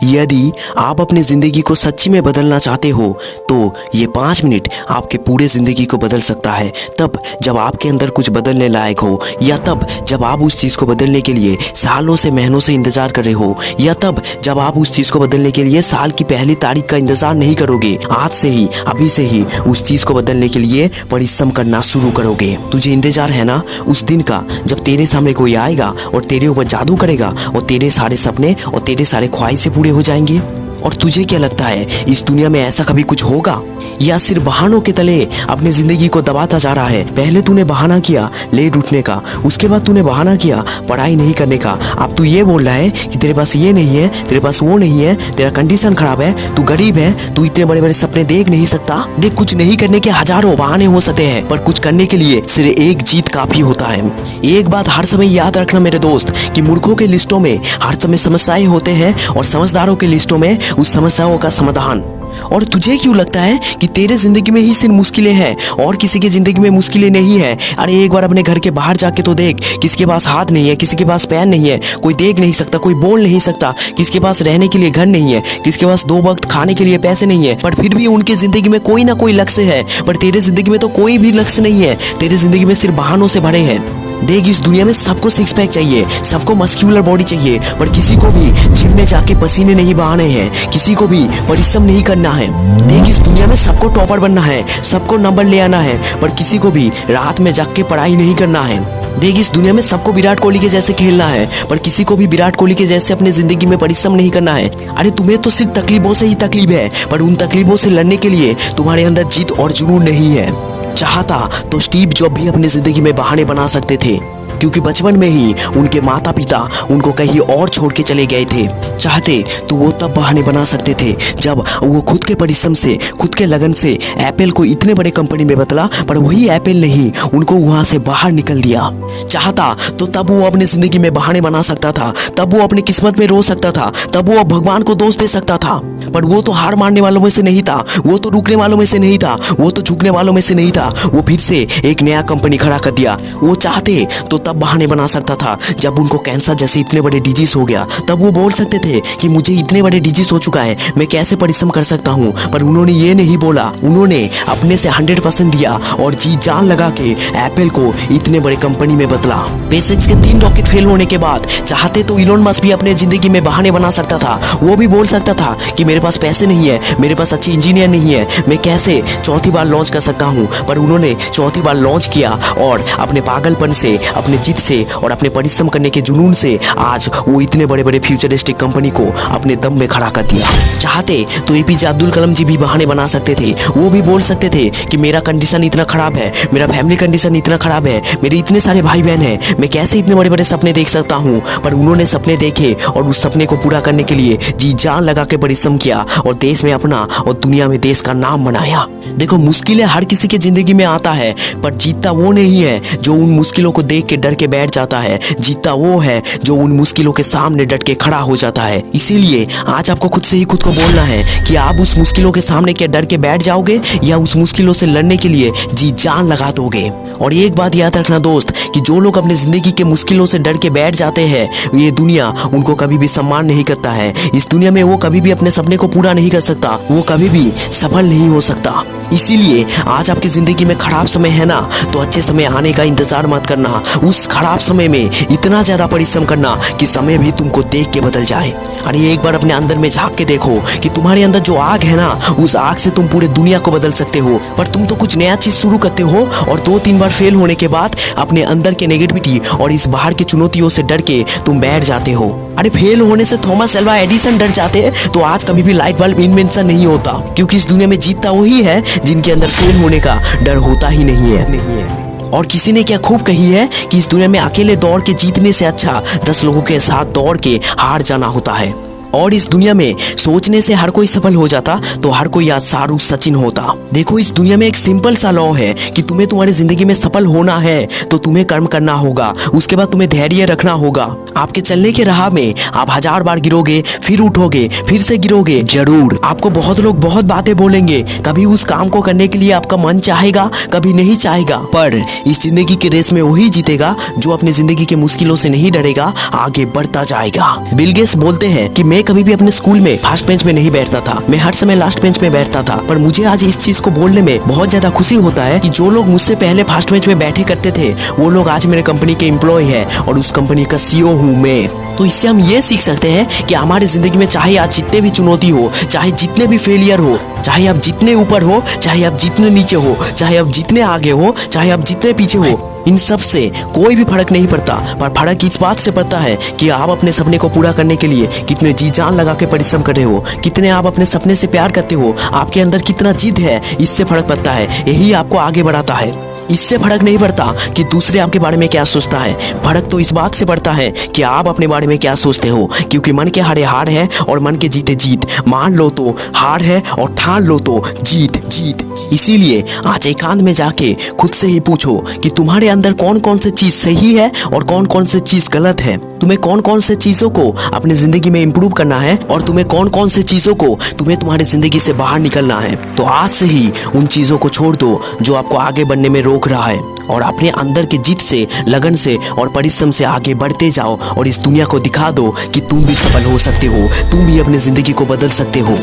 यदि आप अपनी ज़िंदगी को सच्ची में बदलना चाहते हो तो ये 5 मिनट आपके पूरे ज़िंदगी को बदल सकता है। तब जब आपके अंदर कुछ बदलने लायक हो, या तब जब आप उस चीज़ को बदलने के लिए सालों से महीनों से इंतज़ार कर रहे हो, या तब जब आप उस चीज़ को बदलने के लिए साल की पहली तारीख का इंतज़ार नहीं करोगे। आज से ही, अभी से ही उस चीज़ को बदलने के लिए परिश्रम करना शुरू करोगे। तुझे इंतज़ार है ना उस दिन का जब तेरे सामने कोई आएगा और तेरे ऊपर जादू करेगा और तेरे सारे सपने और तेरे सारे ख्वाहिशें पूरे हो जाएंगे। और तुझे क्या लगता है इस दुनिया में ऐसा कभी कुछ होगा, या सिर्फ बहानों के तले अपनी जिंदगी को दबाता जा रहा है? पहले तूने बहाना किया लेट उठने का, उसके बाद तूने बहाना किया पढ़ाई नहीं करने का। अब तू ये बोल रहा है कि तेरे पास ये नहीं है, तेरे पास वो नहीं है, तेरा कंडीशन खराब है, तू गरीब है, तू इतने बड़े बड़े सपने देख नहीं सकता। देख, कुछ नहीं करने के हजारों बहाने हो सकते हैं, पर कुछ करने के लिए सिर्फ एक जीत काफी होता है। एक बात हर समय याद रखना मेरे दोस्त, कि मूर्खों के लिस्टों में हर समय समस्याएं होते हैं और समझदारों के लिस्टों में उस समस्याओं का समाधान। और तुझे क्यों लगता है कि तेरे जिंदगी में ही सिर्फ मुश्किलें हैं और किसी की जिंदगी में मुश्किलें नहीं है? अरे एक बार अपने घर के बाहर जाके तो देख, किसके पास हाथ नहीं है, किसी के पास पैर नहीं है, कोई देख नहीं सकता, कोई बोल नहीं सकता, किसके पास रहने के लिए घर नहीं है, किसके पास 2 वक्त खाने के लिए पैसे नहीं है, पर फिर भी उनकी जिंदगी में कोई ना कोई लक्ष्य है। पर तेरे जिंदगी में तो कोई भी लक्ष्य नहीं है, तेरे जिंदगी में सिर्फ बहानों से भरे हैं। देख, इस दुनिया में सबको सिक्स पैक चाहिए, सबको मस्क्यूलर बॉडी चाहिए, पर किसी को भी जिम में जाके पसीने नहीं बहाने हैं, किसी को भी परिश्रम नहीं करना है। देख, इस दुनिया में सबको टॉपर बनना है, सबको नंबर ले आना है, पर किसी को भी रात में जाग के पढ़ाई नहीं करना है। देख, इस दुनिया में सबको विराट कोहली के जैसे खेलना है, पर किसी को भी विराट कोहली के जैसे अपने जिंदगी में परिश्रम नहीं करना है। अरे तुम्हें तो सिर्फ तकलीफों से ही तकलीफ है, पर उन तकलीफों से लड़ने के लिए तुम्हारे अंदर जीत और जुनून नहीं है। चाहता तो स्टीव जॉब भी अपनी जिंदगी में बहाने बना सकते थे, क्योंकि बचपन में ही उनके माता पिता उनको कहीं और छोड़ के चले गए थे। चाहते तो वो तब बहाने बना सकते थे जब वो खुद के परिश्रम से, खुद के लगन से एप्पल को इतने बड़े कंपनी में बदला, पर वही एप्पल नहीं उनको वहां से बाहर निकल दिया। चाहता तो तब वो अपनी जिंदगी में बहाने बना सकता था, तब वो अपनी किस्मत में रो सकता था, तब वो भगवान को दोष दे सकता था, पर वो तो हार मानने वालों में से नहीं था, वो तो रुकने वालों में से नहीं था, वो तो झुकने वालों में से नहीं था। वो फिर से एक नया कंपनी खड़ा कर दिया। वो चाहते तो तब बहाने बना सकता था जब उनको कैंसर जैसे इतने बड़े डिजीज हो गया, तब वो बोल सकते थे कि मुझे इतने बड़े डिजीज हो चुका है, मैं कैसे परिश्रम कर सकता हूँ। पर उन्होंने ये नहीं बोला, उन्होंने अपने से 100% दिया और जी जान लगा के एप्पल को इतने बड़े कंपनी में बदला। स्पेसएक्स के 3 रॉकेट फेल होने के बाद चाहते तो इलोन मस्क भी अपने जिंदगी में बहाने बना सकता था। वो भी बोल सकता था कि मेरे पास पैसे नहीं है, मेरे पास अच्छे इंजीनियर नहीं है, मैं कैसे चौथी बार लॉन्च कर सकता हूँ। पर उन्होंने चौथी बार लॉन्च किया और अपने पागलपन से, अपने जिद से और अपने परिश्रम करने के जुनून से आज वो इतने बड़े बड़े फ्यूचरिस्टिक कंपनी को अपने दम में खड़ा कर दिया। चाहते तो एपीजे अब्दुल कलाम जी भी बहाने बना सकते थे। वो भी बोल सकते थे कि मेरा कंडीशन इतना खराब है, मेरा फैमिली कंडीशन इतना खराब है, मेरे इतने सारे भाई बहन हैं, मैं कैसे इतने बड़े बड़े सपने देख सकता हूँ। पर उन्होंने सपने देखे और उस सपने को पूरा करने के लिए जी जान लगा के परिश्रम किया और देश में अपना और दुनिया में देश का नाम बनाया। देखो, मुश्किलें हर किसी के जिंदगी में आता है, पर जीतता वो नहीं है जो उन मुश्किलों को देख के डर के बैठ जाता है, जीतता वो है जो उन मुश्किलों के सामने डट के खड़ा हो जाता है। इसीलिए आज आपको खुद से ही खुद को बोलना है कि आप उस मुश्किलों के सामने क्या डर के बैठ जाओगे, या उस मुश्किलों से लड़ने के लिए जी जान लगा दोगे। और एक बात याद रखना दोस्त, कि जो लोग अपनी जिंदगी के मुश्किलों से डर के बैठ जाते हैं, ये दुनिया उनको कभी भी सम्मान नहीं करता है। इस दुनिया में वो कभी भी अपने सपने को पूरा नहीं कर सकता, वो कभी भी सफल नहीं हो सकता। इसीलिए आज आपकी जिंदगी में खराब समय है ना, तो अच्छे समय आने का इंतजार मत करना। उस खराब समय में इतना ज्यादा परिश्रम करना कि समय भी तुमको देख के बदल जाए। अरे एक बार अपने अंदर में झांक के देखो कि तुम्हारे अंदर जो आग है ना, उस आग से तुम पूरे दुनिया को बदल सकते हो। पर तुम तो कुछ नया चीज शुरू करते हो और 2-3 बार फेल होने के बाद अपने अंदर के नेगेटिविटी और इस बाहर की चुनौतियों से डर के तुम बैठ जाते हो। अरे फेल होने से थॉमस अल्वा एडिसन डर जाते तो आज कभी भी लाइट बल्ब इन्वेंशन नहीं होता, क्योंकि इस दुनिया में जीतता वही है जिनके अंदर फेल होने का डर होता ही नहीं है। और किसी ने क्या खूब कही है कि इस दुनिया में अकेले दौड़ के जीतने से अच्छा 10 लोगों के साथ दौड़ के हार जाना होता है। और इस दुनिया में सोचने से हर कोई सफल हो जाता तो हर कोई आज शाहरुख सचिन होता। देखो, इस दुनिया में एक सिंपल सा लॉ है कि तुम्हें तुम्हारी जिंदगी में सफल होना है तो तुम्हें कर्म करना होगा, उसके बाद तुम्हें धैर्य रखना होगा। आपके चलने के राह में आप 1000 बार गिरोगे, फिर उठोगे, फिर से गिरोगे जरूर। आपको बहुत लोग बहुत बातें बोलेंगे, कभी उस काम को करने के लिए आपका मन चाहेगा, कभी नहीं चाहेगा, पर इस जिंदगी के रेस में वही जीतेगा जो अपनी जिंदगी के मुश्किलों से नहीं डरेगा, आगे बढ़ता जाएगा। बिल गेट्स बोलते हैं कि मैं मैं कभी भी अपने स्कूल में फर्स्ट बेंच में नहीं बैठता था, मैं हर समय लास्ट बेंच में बैठता था। पर मुझे आज इस चीज को बोलने में बहुत ज्यादा खुशी होता है कि जो लोग मुझसे पहले फर्स्ट बेंच में बैठे करते थे वो लोग आज मेरे कंपनी के एम्प्लॉय है और उस कंपनी का CEO हूँ मैं। तो इससे हम ये सीख सकते हैं कि हमारी जिंदगी में चाहे आज जितने भी चुनौती हो, चाहे जितने भी फेलियर हो, चाहे आप जितने ऊपर हो, चाहे आप जितने नीचे हो, चाहे आप जितने आगे हो, चाहे आप जितने पीछे हो, इन सब से कोई भी फर्क नहीं पड़ता। पर फर्क इस बात से पड़ता है कि आप अपने सपने को पूरा करने के लिए कितने जी जान लगा के परिश्रम कर रहे हो, कितने आप अपने सपने से प्यार करते हो, आपके अंदर कितना जिद है, इससे फर्क पड़ता है। यही आपको आगे बढ़ाता है। इससे फर्क नहीं पड़ता कि दूसरे आपके बारे में क्या सोचता है, फर्क तो इस बात से पड़ता है कि आप अपने बारे में क्या सोचते हो। क्योंकि मन के हारे हार है और मन के जीते जीत। मान लो तो हार है और ठान लो तो जीत जीत। इसीलिए आज एकांत में जाके खुद से ही पूछो कि तुम्हारे अंदर कौन कौन सी चीज सही है और कौन कौन सी चीज गलत है। तुम्हें कौन कौन से चीजों को अपनी जिंदगी में इम्प्रूव करना है और तुम्हें कौन कौन से चीजों को तुम्हें तुम्हारी जिंदगी से बाहर निकलना है। तो आज से ही उन चीजों को छोड़ दो जो आपको आगे बढ़ने में रोक रहा है और अपने अंदर के जिद से, लगन से और परिश्रम से आगे बढ़ते जाओ और इस दुनिया को दिखा दो कि तुम भी सफल हो सकते हो, तुम भी अपनी जिंदगी को बदल सकते हो।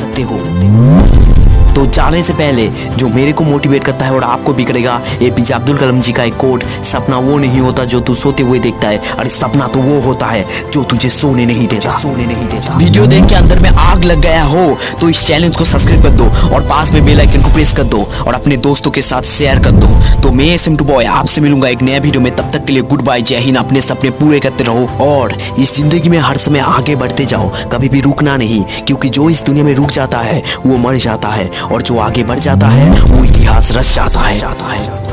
तो जाने से पहले जो मेरे को मोटिवेट करता है और आपको भी करेगा, APJ अब्दुल कलाम जी का एक कोट, सपना वो नहीं होता जो तू सोते हुए देखता है, अरे सपना तो वो होता है जो तुझे सोने नहीं देता। वीडियो देख के अंदर में आग लग गया हो तो इस चैनल को सब्सक्राइब कर दो और पास में बेल आइकन को प्रेस कर दो और अपने दोस्तों के साथ शेयर कर दो। तो मैं सिम्टू बॉय आपसे मिलूंगा एक नया वीडियो में। तब तक के लिए गुड बाय, जय हिंद। अपने सपने पूरे करते रहो और इस जिंदगी में हर समय आगे बढ़ते जाओ, कभी भी रुकना नहीं। क्योंकि जो इस दुनिया में रुक जाता है वो मर जाता है और जो आगे बढ़ जाता है वो इतिहास रच जाता है।